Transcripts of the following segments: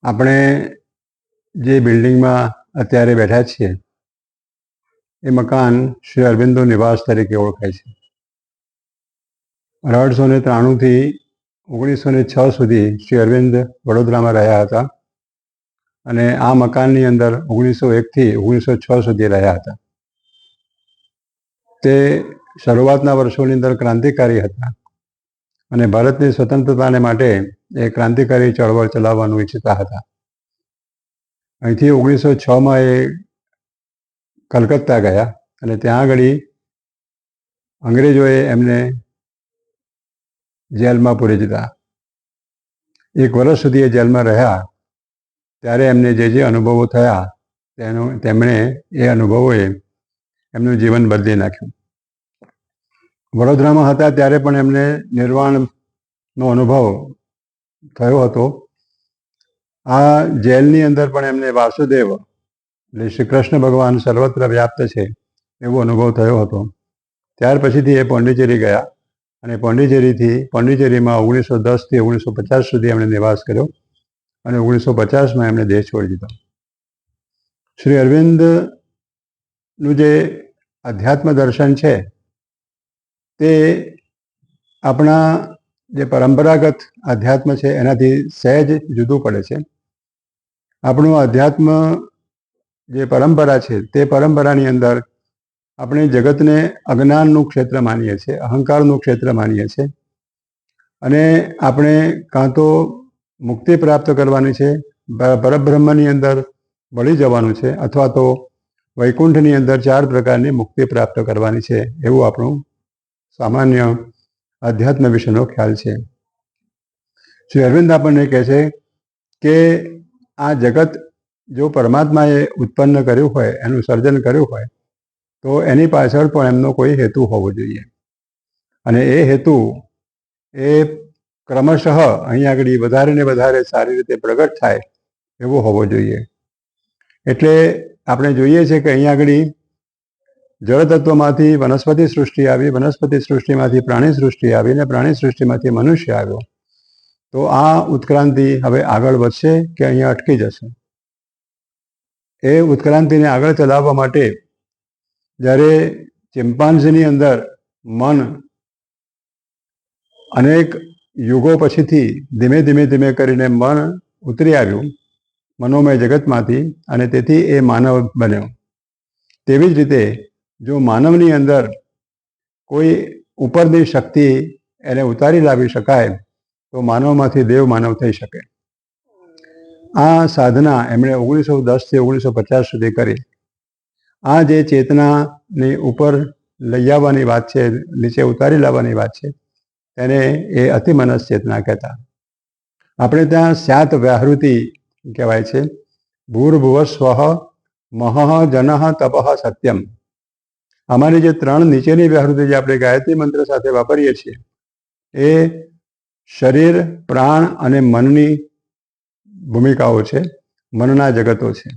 આપણે જે બિલ્ડિંગમાં અત્યારે બેઠા છીએ એ મકાન શ્રી અરવિંદો નિવાસ તરીકે ઓળખાય છે. 1893થી 1906 સુધી શ્રી અરવિંદ વડોદરામાં રહ્યા હતા અને આ મકાનની અંદર 1901થી 1906 સુધી રહ્યા હતા. તે શરૂઆતના વર્ષોની અંદર ક્રાંતિકારી હતા અને ભારતની સ્વતંત્રતાને માટે એ ક્રાંતિકારી ચળવળ ચલાવવાનું ઈચ્છતા હતા. અહીંથી 1906માં એ કલકત્તા ગયા અને ત્યાં આગળ અંગ્રેજોએ એમને જેલમાં પૂરી દીધા. 1 વર્ષ સુધી એ જેલમાં રહ્યા. ત્યારે એમને જે અનુભવો થયા તેમણે એ અનુભવોએ એમનું જીવન બદલી નાખ્યું. વડોદરામાં હતા ત્યારે પણ એમને નિર્વાણનો અનુભવ થયો હતો. આ જેલની અંદર પણ એમને વાસુદેવ એટલે શ્રી કૃષ્ણ ભગવાન સર્વત્ર વ્યાપ્ત છે એવો અનુભવ થયો હતો. ત્યાર પછીથી એ પોંડિચેરી ગયા અને પોંડિચેરીમાં 1910થી 1950 સુધી એમણે નિવાસ કર્યો અને 1950માં એમણે દેશ છોડી દીધો. શ્રી અરવિંદનું જે અધ્યાત્મ દર્શન છે તે આપણા જે પરંપરાગત અધ્યાત્મ છે એનાથી સહેજ જુદું પડે છે. આપણું અધ્યાત્મ જે પરંપરા છે તે પરંપરાની અંદર આપણે જગતને અજ્ઞાનનું ક્ષેત્ર માનીએ છીએ, અહંકારનું ક્ષેત્ર માનીએ છીએ અને આપણે કાં તો મુક્તિ પ્રાપ્ત કરવાની છે, પરબ્રહ્મની અંદર ભળી જવાનું છે અથવા તો વૈકુંઠની અંદર 4 પ્રકારની મુક્તિ પ્રાપ્ત કરવાની છે એવું આપણું સામાન્ય અધ્યાત્મ વિશેનો ખ્યાલ છે. શ્રી અરવિંદ આપણને કહે છે કે આ જગત જો પરમાત્માએ ઉત્પન્ન કર્યું હોય, એનું સર્જન કર્યું હોય તો એની પાછળ પણ એમનો કોઈ હેતુ હોવો જોઈએ અને એ હેતુ એ ક્રમશઃ અહીંયા આગળ વધારે ને વધારે સારી રીતે પ્રગટ થાય એવો હોવો જોઈએ. એટલે આપણે જોઈએ છીએ કે અહીંયા આગળ જળ તત્વમાંથી વનસ્પતિ સૃષ્ટિ આવી, વનસ્પતિ સૃષ્ટિમાંથી પ્રાણી સૃષ્ટિ આવી અને પ્રાણી સૃષ્ટિમાંથી મનુષ્ય આવ્યો. તો આ ઉત્ક્રાંતિ હવે આગળ વધશે કે અહીંયા અટકી જશે? એ ઉત્ક્રાંતિને આગળ ચલાવવા માટે જ્યારે ચિમ્પાન્ઝીની અંદર મન અનેક યુગો પછીથી ધીમે ધીમે કરીને મન ઉતરી આવ્યું મનોમય જગતમાંથી અને તેથી એ માનવ બન્યો. તેવી જ રીતે જો માનવની અંદર કોઈ ઉપરની શક્તિ એને ઉતારી લાવી શકાય તો માનવમાંથી દેવ માનવ થઈ શકે. આ સાધના એમણે 1910થી 1950 સુધી કરી. આ જે ચેતનાની ઉપર લઈ આવવાની વાત છે, નીચે ઉતારી લાવવાની વાત છે, તેને એ અતિમનસ ચેતના કહેતા. આપણે ત્યાં સ્યાત વ્યાહૃતિ કહેવાય છે. ભૂર્ભુવ સ્વઃ મહઃ જનઃ તપઃ સત્યમ. અમારી જે 3 નીચેની વ્યાહૃતિ જે આપણે ગાયત્રી મંત્ર સાથે વાપરીએ છીએ એ શરીર, પ્રાણ અને મનની ભૂમિકાઓ છે, મનના જગતો છે.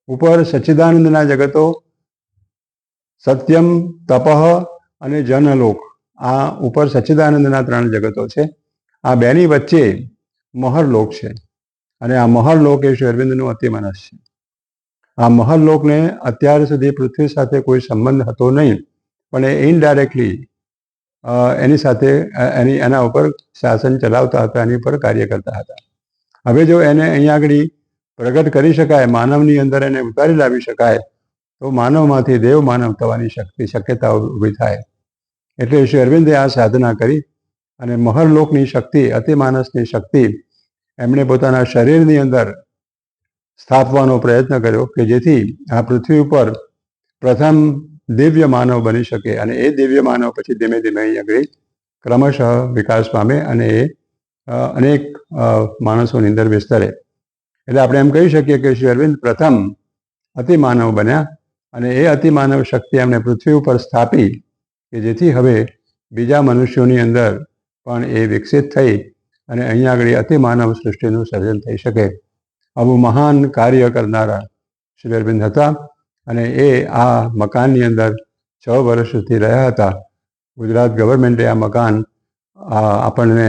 ઉપર સચ્ચિદાનંદના જગતો સત્યમ, તપઃ અને જનલોક. આ ઉપર સચ્ચિદાનંદના 3 જગતો છે. આ બેની વચ્ચે મહરલોક છે અને આ મહરલોક એ શ્રી અરવિંદનું અતિમનસ છે. આ મહરલોકને અત્યાર સુધી પૃથ્વી સાથે કોઈ સંબંધ હતો નહીં, પણ એ ઇનડાયરેક્ટલી એની સાથે એના ઉપર શાસન ચલાવતા હતા, એની ઉપર કાર્ય કરતા હતા. હવે જો એને અહીંયા આગળ પ્રગટ કરી શકાય, માનવની અંદર એને ઉતારી લાવી શકાય તો માનવમાંથી દેવ માનવ થવાની શક્યતાઓ ઊભી થાય. એટલે શ્રી અરવિંદે આ સાધના કરી અને મહરલોકની શક્તિ, અતિમાનસની શક્તિ એમણે પોતાના શરીરની અંદર સ્થાપવાનો પ્રયત્ન કર્યો કે જેથી આ પૃથ્વી ઉપર પ્રથમ દિવ્ય માનવ બની શકે અને એ દિવ્ય માનવ પછી ધીમે ધીમે અહીં આગળ ક્રમશઃ વિકાસ પામે અને એ અનેક માણસોની અંદર વિસ્તરે. એટલે આપણે એમ કહી શકીએ કે શ્રી અરવિંદ પ્રથમ અતિમાનવ બન્યા અને એ અતિમાનવ શક્તિ એમણે પૃથ્વી ઉપર સ્થાપી કે જેથી હવે બીજા મનુષ્યોની અંદર પણ એ વિકસિત થઈ અને અહીંયા આગળ અતિમાનવ સૃષ્ટિનું સર્જન થઈ શકે. આવું મહાન કાર્ય કરનારા શ્રી અરવિંદ હતા અને એ આ મકાનની અંદર 6 વર્ષ સુધી રહ્યા હતા. ગુજરાત ગવર્મેન્ટે આ મકાન આપણને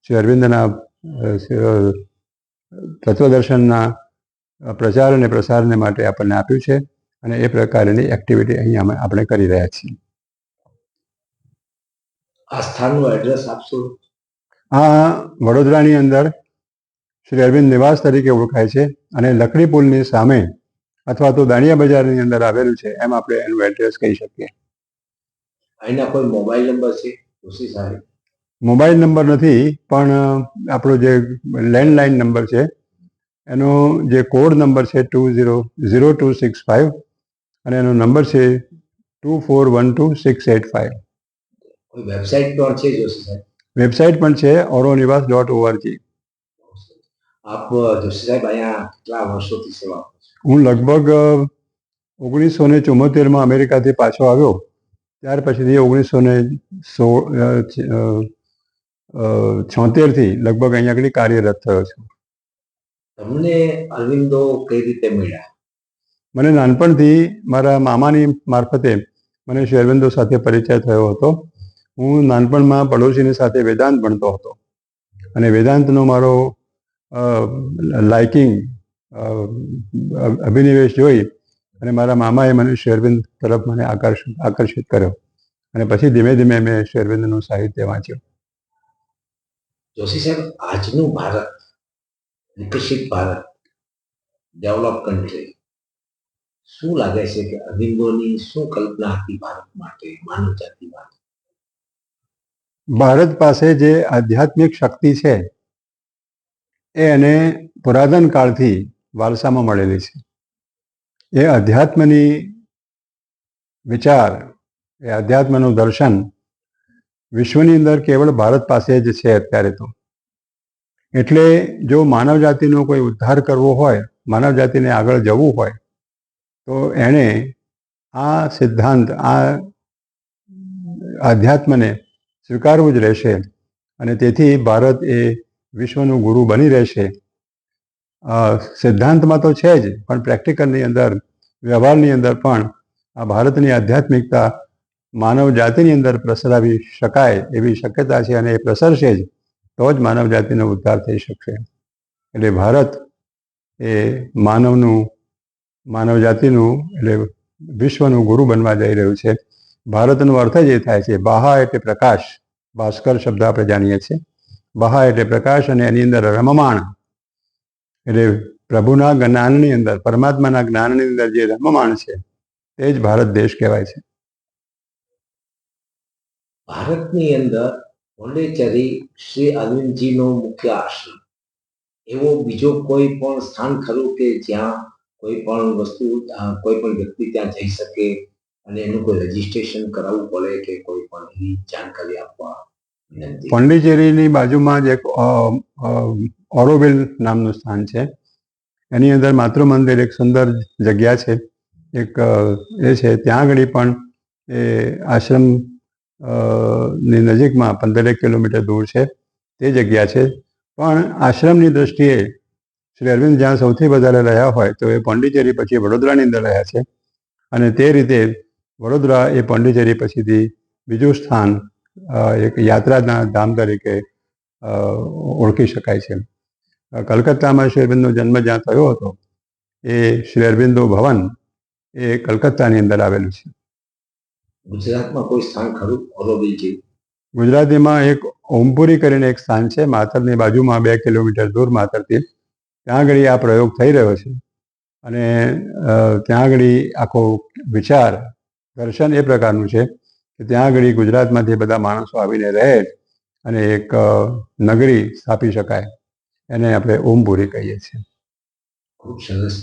શ્રી અરવિંદના તત્વદર્શનના પ્રચાર અને પ્રસારને માટે આપણને આપ્યું છે અને એ પ્રકારની એક્ટિવિટી અહીંયા આપણે કરી રહ્યા છીએ. આ સ્થાનનું એડ્રેસ આપશો? આ વડોદરાની અંદર શ્રી અરવિંદ નિવાસ તરીકે ઓળખાય છે અને લકડી પુલની સામે અથવા તો દાણિયા બજારની અંદર આવેલું છે, એમ આપણે એનું એડ્રેસ કહી શકીએ. અહીંના કોઈ મોબાઈલ નંબર છે જોશી સાહેબ? મોબાઈલ નંબર નથી, પણ આપણો જે લેન્ડલાઇન નંબર છે એનો જે કોડ નંબર છે 200265 અને એનો નંબર છે 24126885. કોઈ વેબસાઇટ પણ છે જોશી સાહેબ? વેબસાઇટ પણ છે oroniwas.org. આપ જોશી સાહેબ અહીંયા કેટલા વર્ષોથી સેવા આપો છો? હું લગભગ 1974માં અમેરિકાથી પાછો આવ્યો. ત્યાર પછીથી 1976થી લગભગ અહીંયા આગળ કાર્યરત થયો છું. તમને અરવિંદો કઈ રીતે મળ્યા? મને નાનપણથી મારા મામાની મારફતે મને શ્રી અરવિંદો સાથે પરિચય થયો હતો. હું નાનપણમાં પડોશીની સાથે વેદાંત ભણતો હતો અને વેદાંતનો મારો લાઇકિંગ અભિનિવેશ જોઈ અને મારા મામાએ મને શ્રી અરવિંદ તરફ મને આકર્ષિત કર્યો અને પછી ધીમે ધીમે મેં શ્રી અરવિંદનું સાહિત્ય વાંચ્યું. જોશી સાહેબ, આજનું ભારત, વિકસિત ભારત, ડેવલપ કન્ટ્રી, શું લાગે છે કે અરવિંદોની શું કલ્પના હતી ભારત માટે, માનવ જાતિ માટે? ભારત પાસે જે આધ્યાત્મિક શક્તિ છે એ એને પુરાતન કાળથી વારસામાં મળેલી છે. એ અધ્યાત્મની વિચાર, એ અધ્યાત્મનું દર્શન વિશ્વની અંદર કેવળ ભારત પાસે જ છે અત્યારે તો. એટલે જો માનવ જાતિનો કોઈ ઉદ્ધાર કરવો હોય, માનવ જાતિને આગળ જવું હોય, તો એણે આ સિદ્ધાંત, આ આધ્યાત્મને સ્વીકારવું જ રહેશે અને તેથી ભારત એ વિશ્વનું ગુરુ બની રહેશે. સિદ્ધાંતમાં તો છે જ, પણ પ્રેક્ટિકલની અંદર, વ્યવહારની અંદર પણ આ ભારતની આધ્યાત્મિકતા માનવ જાતિની અંદર પ્રસરાવી શકાય એવી શક્યતા છે અને એ પ્રસરશે જ તો જ માનવ જાતિનો ઉદ્ધાર થઈ શકશે. એટલે ભારત એ માનવ જાતિનું એટલે વિશ્વનું ગુરુ બનવા જઈ રહ્યું છે. ભારતનો અર્થ જ એ થાય છે, બાહા એટલે પ્રકાશ, ભાસ્કર શબ્દ આપણે જાણીએ છીએ. બાહા એટલે પ્રકાશ અને એની અંદર રમમાણ એટલે પ્રભુના જ્ઞાનની અંદર, પરમાત્માના જ્ઞાનની અંદર જે રમમાણ છે તે જ ભારત દેશ કહેવાય છે. ભારતની અંદર પોંડિચેરી શ્રી અરવિંદજીનો મુખ્ય આશ્રમ, એવો બીજો કોઈ પણ સ્થાન ખરું કે જ્યાં કોઈ પણ વસ્તુ, કોઈ પણ વ્યક્તિ ત્યાં જઈ શકે અને એનું કોઈ રજીસ્ટ્રેશન કરાવવું પડે કે કોઈ પણ એવી જાણકારી આપવા વિનંતી? પોંડિચેરીની બાજુમાં જ એક ઓરોવિલ નામનું સ્થાન છે. એની અંદર માતૃ મંદિર એક સુંદર જગ્યા છે, એક એ છે. ત્યાં આગળ પણ એ આશ્રમ ની નજીકમાં 15 કિલોમીટર દૂર છે તે જગ્યા છે. પણ આશ્રમની દ્રષ્ટિએ શ્રી અરવિંદ જ્યાં સૌથી વધારે રહ્યા હોય તો એ પોંડિચેરી પછી વડોદરાની અંદર રહ્યા છે અને તે રીતે વડોદરા એ પોંડિચેરી પછીથી બીજું સ્થાન એક યાત્રાના ધામ તરીકે ઓળખી શકાય છે. કલકત્તામાં શ્રી અરવિંદનો જન્મ જ્યાં થયો હતો એ શ્રી અરવિંદો ભવન એ કલકત્તાની અંદર આવેલું છે. ગુજરાતમાં કોઈ સ્થાન ખરું ઓરોવિલજી? ગુજરાતીમાં એક ઓમપુરી કરીને એક સ્થાન છે, માતરની બાજુમાં 2 કિલોમીટર દૂર માતરથી. ત્યાં આગળ આ પ્રયોગ થઈ રહ્યો છે અને ત્યાં આગળ આખો વિચાર, દર્શન એ પ્રકારનું છે કે ત્યાં આગળ ગુજરાતમાંથી બધા માણસો આવીને રહે અને એક નગરી સ્થાપી શકાય. એને આપણે ઓમપુરી કહીએ છીએ. ખૂબ સરસ.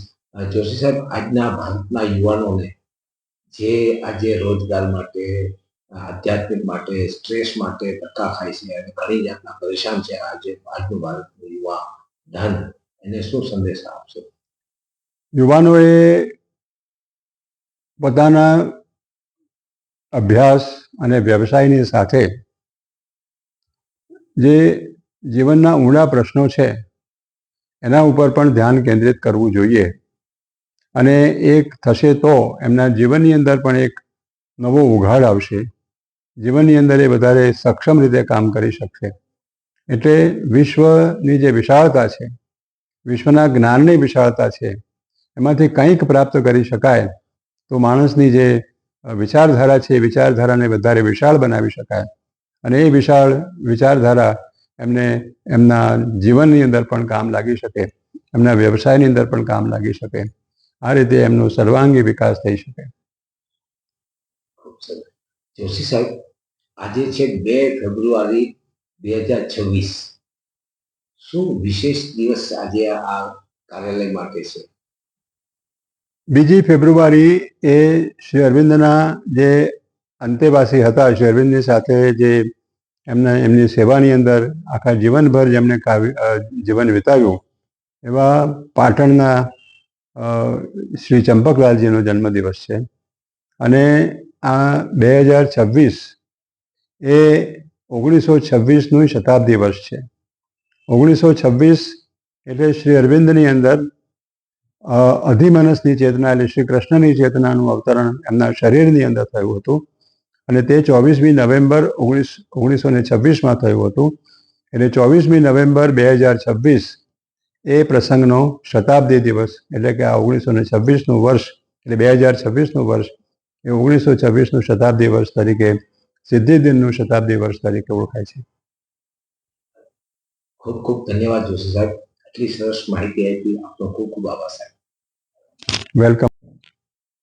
જોશી સાહેબ, આજના ભારતના યુવાનોને જે આજે રોજગાર માટે, આધ્યાત્મિક માટે, સ્ટ્રેસ માટે ધક્કા ખાય છે અને ઘણી જાતના પરેશાન છે આજે આજનું ભારતનું યુવા ધન, એને શું સંદેશ આપશો? યુવાનોએ પોતાના અભ્યાસ અને વ્યવસાયની સાથે જે જીવનના ઊંડા પ્રશ્નો છે એના ઉપર પણ ધ્યાન કેન્દ્રિત કરવું જોઈએ અને એક થશે તો એમના જીવનની અંદર પણ એક નવો ઉઘાડ આવશે. જીવનની અંદર એ વધારે સક્ષમ રીતે કામ કરી શકશે. એટલે વિશ્વની જે વિશાળતા છે વિશ્વના જ્ઞાનની વિશાળતા છે, એમાંથી કંઈક પ્રાપ્ત કરી શકાય તો માણસની જે વિચારધારા છે એ વિચારધારાને વધારે વિશાળ બનાવી શકાય અને એ વિશાળ વિચારધારા એમને એમના જીવનની અંદર પણ કામ લાગી શકે, એમના વ્યવસાયની અંદર પણ કામ લાગી શકે. આ રીતે એમનો સર્વાંગી વિકાસ થઈ શકે. ખૂબ સરસ. જોશી સાહેબ, આજે છે 2 ફેબ્રુઆરી 2026. શું વિશેષ દિવસ આજે આ કાર્યાલય માટે છે? 2 ફેબ્રુઆરી એ શ્રી અરવિંદના જે અંતેવાસી હતા, શ્રી અરવિંદની સાથે જે એમની સેવાની અંદર આખા જીવનભર જેમણે જીવન વિતાવ્યું એવા પાટણના શ્રી ચંપકલાલજીનો જન્મદિવસ છે. અને આ 2026 એ 1926નું શતાબ્દી વર્ષ છે. 1926 એટલે શ્રી અરવિંદની અંદર અધિમાનસની ચેતના એટલે શ્રી કૃષ્ણની ચેતનાનું અવતરણ એમના શરીરની અંદર થયું હતું અને તે 24મી નવેમ્બર 1926માં થયું હતું. એટલે 24મી નવેમ્બર 2026 એ પ્રસંગનો શતાબ્દી દિવસ એટલે કે આ 1926નું વર્ષ એટલે 2026નું વર્ષ એ 1926નું શતાબ્દી વર્ષ તરીકે સિદ્ધિદિનનું શતાબ્દી વર્ષ તરીકે ઓળખાય છે. ખૂબ ખૂબ ધન્યવાદ જોશી સાહેબ, આટલી સરસ માહિતી આપી. આપનો ખૂબ ખૂબ આભાર સાહેબ. વેલકમ.